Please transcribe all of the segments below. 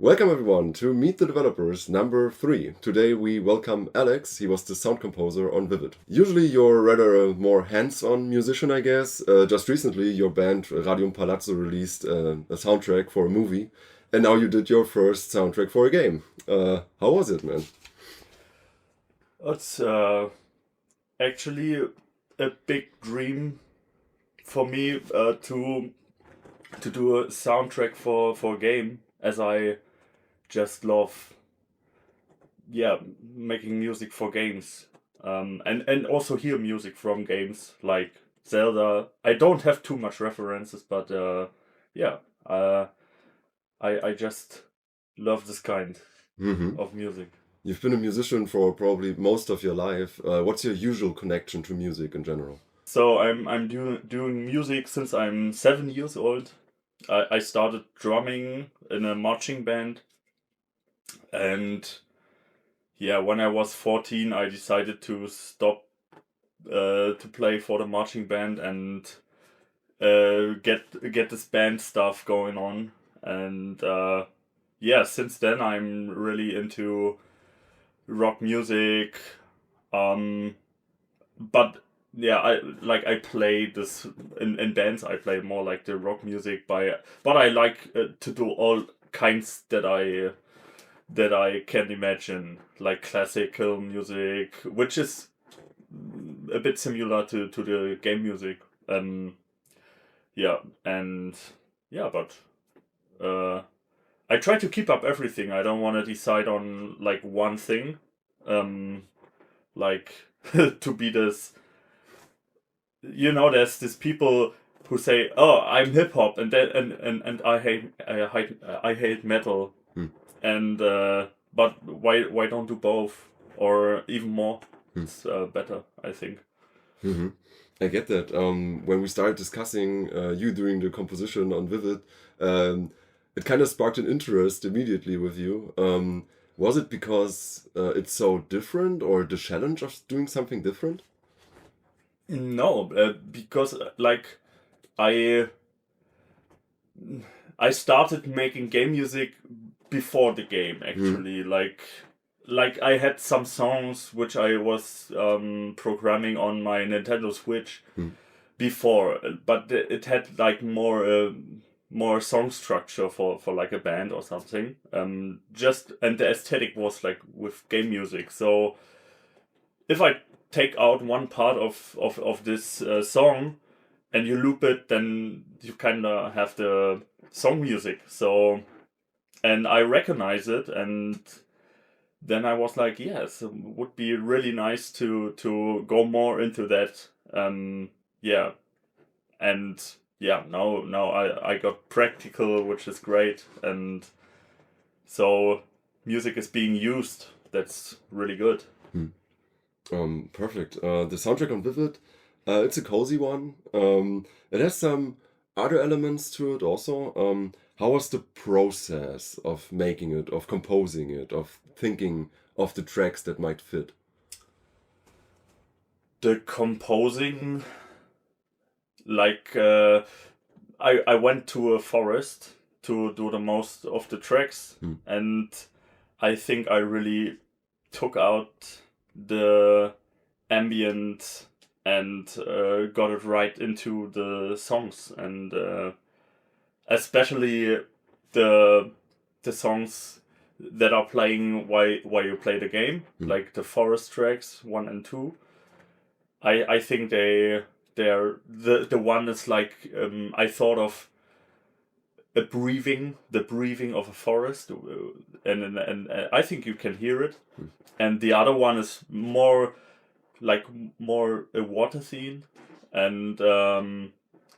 Welcome everyone to Meet the Developers number 3. Today we welcome Alex. He was the sound composer on Vivid. Usually you're rather a more hands-on musician, I guess. Just recently your band Radium Palazzo released a soundtrack for a movie, and now you did your first soundtrack for a game. How was it, man? It's actually a big dream for me to do a soundtrack for a game, as I just love making music for games, and also hear music from games like Zelda. I don't have too much references, but yeah, uh, I just love this kind hmm of music. You've been a musician for probably most of your life. What's your usual connection to music in general? So I'm doing music since I'm 7 years old. I started drumming in a marching band, and yeah, when I was 14, I decided to stop to play for the marching band and get this band stuff going on. And yeah, since then I'm really into rock music. Um, but yeah, I play this in bands. I play more like the rock music, but I like to do all kinds that I can imagine, like classical music, which is a bit similar to the game music. Um, yeah, and yeah, but uh, I try to keep up everything. I don't want to decide on like one thing, um, like to be this. There's these people who say, "Oh, I'm hip hop," and then and I hate metal, Hmm. and but why don't do both or even more? Hmm. It's better, I think. hmm I get that. When we started discussing you doing the composition on Vivid, um, it kind of sparked an interest immediately with you. Was it because it's so different, or the challenge of doing something different? No, because like I I started making game music before the game hmm actually. Like I had some songs which I was programming on my Nintendo Switch hmm before, but it had like more song structure for like a band or something. Just and the aesthetic was like with game music. So if I take out one part of this song and you loop it, then you kind of have the song music. So and I recognize it, and then I was like, yes, it would be really nice to go more into that. Yeah, and yeah, now I got practical, which is great, and so music is being used. That's really good. hmm Perfect. The soundtrack on Vivid, it's a cozy one. It has some other elements to it also. How was the process of making it, of composing it, of thinking of the tracks that might fit? The composing, like I went to a forest to do the most of the tracks, Hmm. and I think I really took out the ambient and got it right into the songs, and especially the the songs that are playing while you play the game, Hmm. like the forest tracks 1 and 2. I think they're the one is like I thought of the breathing of a forest, and I think you can hear it. Hmm. And the other one is more like more a water scene, and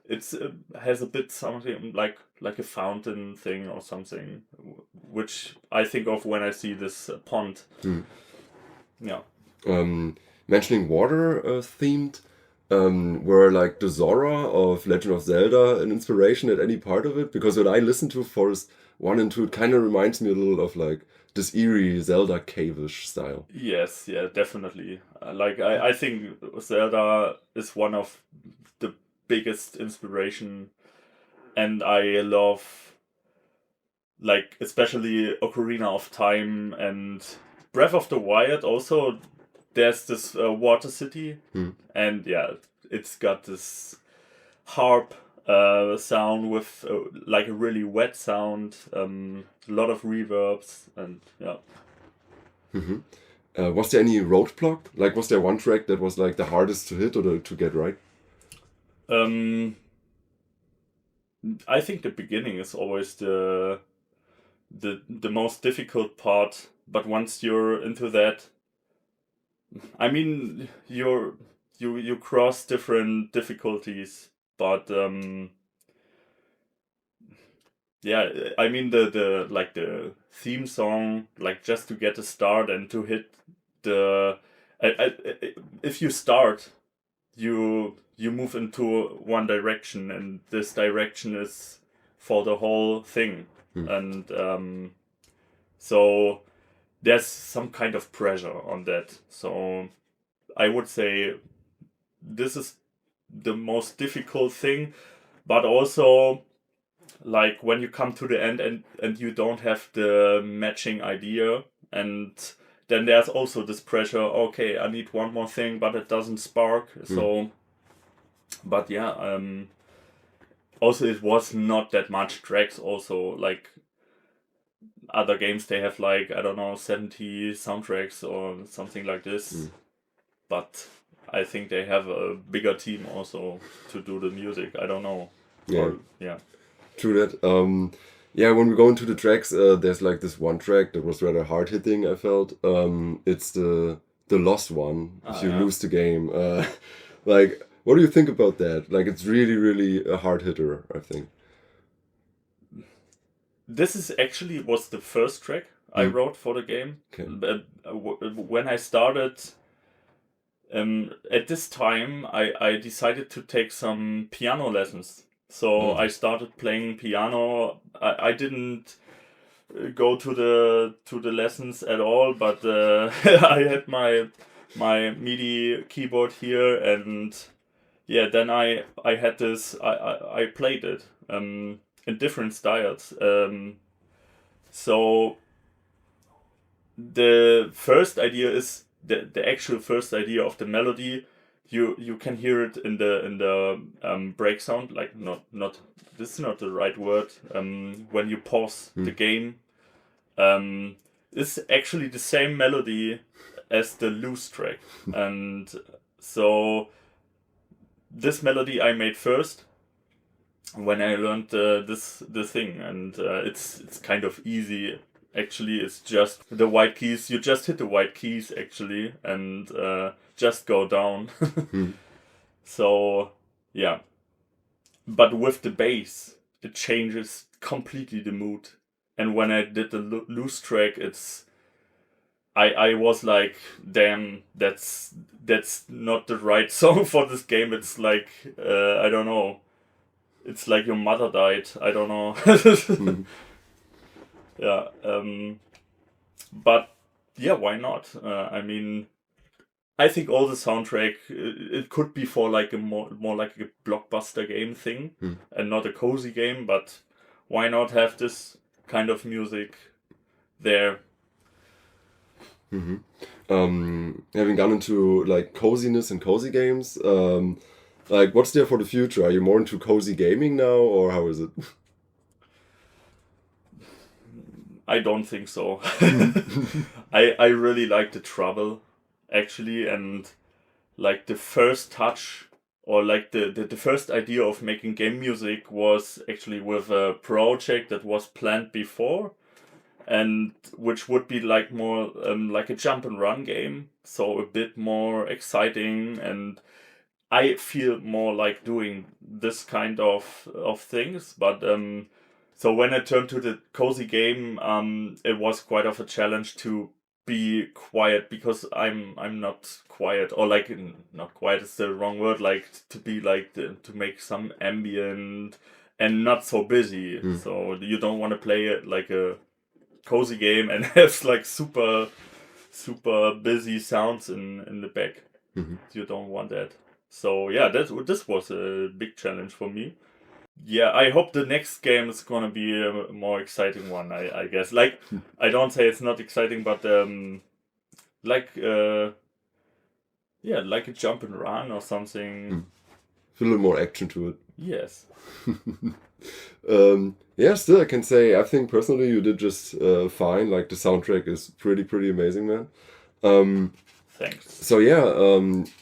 it's has a bit something like a fountain thing or something, which I think of when I see this pond. Hmm. Yeah. Um, Mentioning water themed, were like the Zora of Legend of Zelda an inspiration at any part of it? Because when I listen to Forest 1 and 2, it kind of reminds me a little of like this eerie Zelda cave-ish style. Yes. Yeah. Definitely. I think Zelda is one of the biggest inspiration, and I love like especially Ocarina of Time and Breath of the Wild also, there's this water city, and yeah, it's got this harp sound with like a really wet sound, a lot of reverbs, and yeah. Was there any roadblock? Like, was there one track that was like the hardest to hit or to get right? I think the beginning is always the most difficult part, but once you're into that, I mean, you cross different difficulties, but yeah, I mean the like the theme song, like just to get a start and to hit the, if you start, you move into one direction, and this direction is for the whole thing, and so there's some kind of pressure on that. So I would say this is the most difficult thing, but also like when you come to the end and you don't have the matching idea, and then there's also this pressure, okay, I need one more thing but it doesn't spark. So but yeah, also it was not that much tracks. Also, like other games, they have like, I don't know, 70 soundtracks or something like this, but I think they have a bigger team also to do the music. I don't know. Yeah. Or, yeah. True that. Yeah, when we go into the tracks, there's like this one track that was rather hard hitting. I felt it's the lost one. If you lose the game, like, what do you think about that? Like, it's really a hard hitter, I think. This is actually was the first track I wrote for the game. Okay. When I started, at this time, I decided to take some piano lessons. So I started playing piano. I didn't go to the lessons at all, but I had my MIDI keyboard here, and yeah, then I had this. I played it in different styles. So the first idea is the actual first idea of the melody. You can hear it in the break sound, like not this is not the right word, when you pause the game. It's actually the same melody as the loose track, and so this melody I made first when I learned the thing, and it's kind of easy. Actually, it's just the white keys. You just hit the white keys actually, and just go down. So yeah, but with the bass, it changes completely the mood. And when I did the loose track, I was like, damn, that's not the right song for this game. It's like I don't know. It's like your mother died. I don't know. Yeah. But yeah, why not? I mean, I think all the soundtrack, it could be for like a more like a blockbuster game thing, and not a cozy game. But why not have this kind of music there? Having gone into like coziness and cozy games, like, what's there for the future? Are you more into cozy gaming now, or how is it? I don't think so. I really like the trouble, actually, and like the first touch, or like the first idea of making game music was actually with a project that was planned before, and which would be like more like a jump and run game, so a bit more exciting, and I feel more like doing this kind of things. But so when I turned to the cozy game, it was quite of a challenge to be quiet, because I'm not quiet, or like not quiet is the wrong word, like to be like to make some ambient and not so busy. So you don't want to play it like a cozy game and have like super busy sounds in the back. You don't want that. So yeah, this was a big challenge for me. yeah, I hope the next game is gonna be a more exciting one. I guess. Like, I don't say it's not exciting, but like yeah, like a jump and run or something. A little more action to it. Yes. Yeah, still I can say I think personally you did just fine. Like the soundtrack is pretty amazing, man. Thanks. So yeah,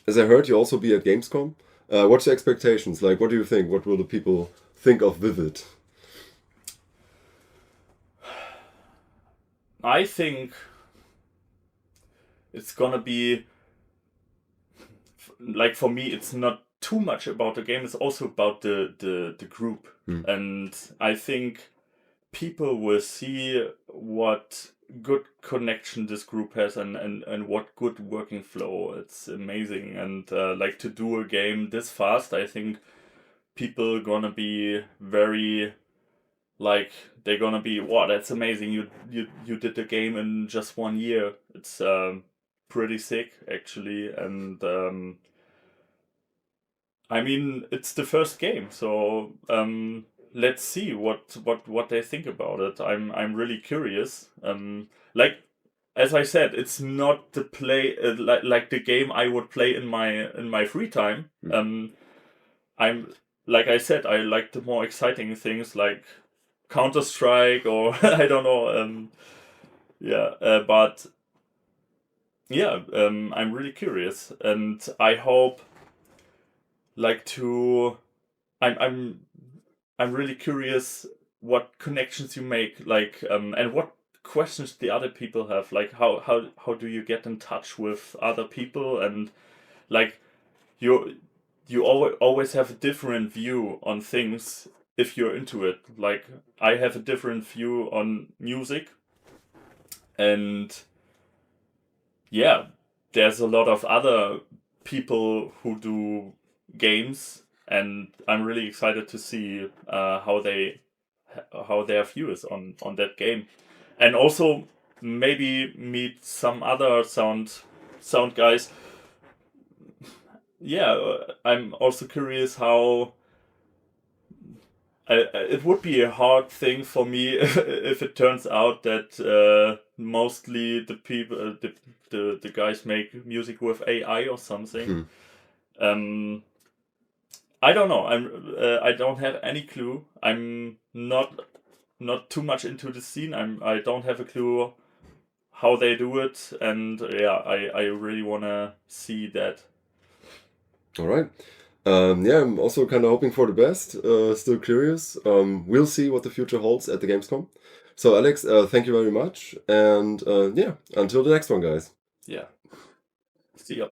as I heard, you also be at Gamescom. What's your expectations? Like, what do you think? What will the people think of Vivid? I think it's gonna be like, for me, it's not too much about the game. It's also about the group, and I think people will see what good connection this group has, and what good working flow. It's amazing, and like, to do a game this fast, I think people gonna be very, like, they're gonna be, wow, that's amazing, you did the game in just 1 year. It's pretty sick, actually. And I mean, it's the first game, so let's see what they think about it. I'm really curious. Like, as I said, it's not the play like the game I would play in my free time. I'm, like I said, I like the more exciting things like Counter-Strike, or I don't know. Yeah, but yeah, I'm really curious, and I hope, like, to I'm really curious what connections you make, like, and what questions the other people have, like, how do you get in touch with other people, and like, you always have a different view on things if you're into it. Like, I have a different view on music, and yeah, there's a lot of other people who do games, and I'm really excited to see how their view is on that game, and also maybe meet some other sound guys. Yeah, I'm also curious how. It would be a hard thing for me if it turns out that mostly the people, the guys make music with AI or something. I don't know. I don't have any clue. I'm not too much into the scene. I don't have a clue how they do it, and yeah, I really wanna see that. All right. Yeah, I'm also kind of hoping for the best. Still curious. We'll see what the future holds at the Gamescom. So, Alex, thank you very much. And yeah, until the next one, guys. Yeah. See ya.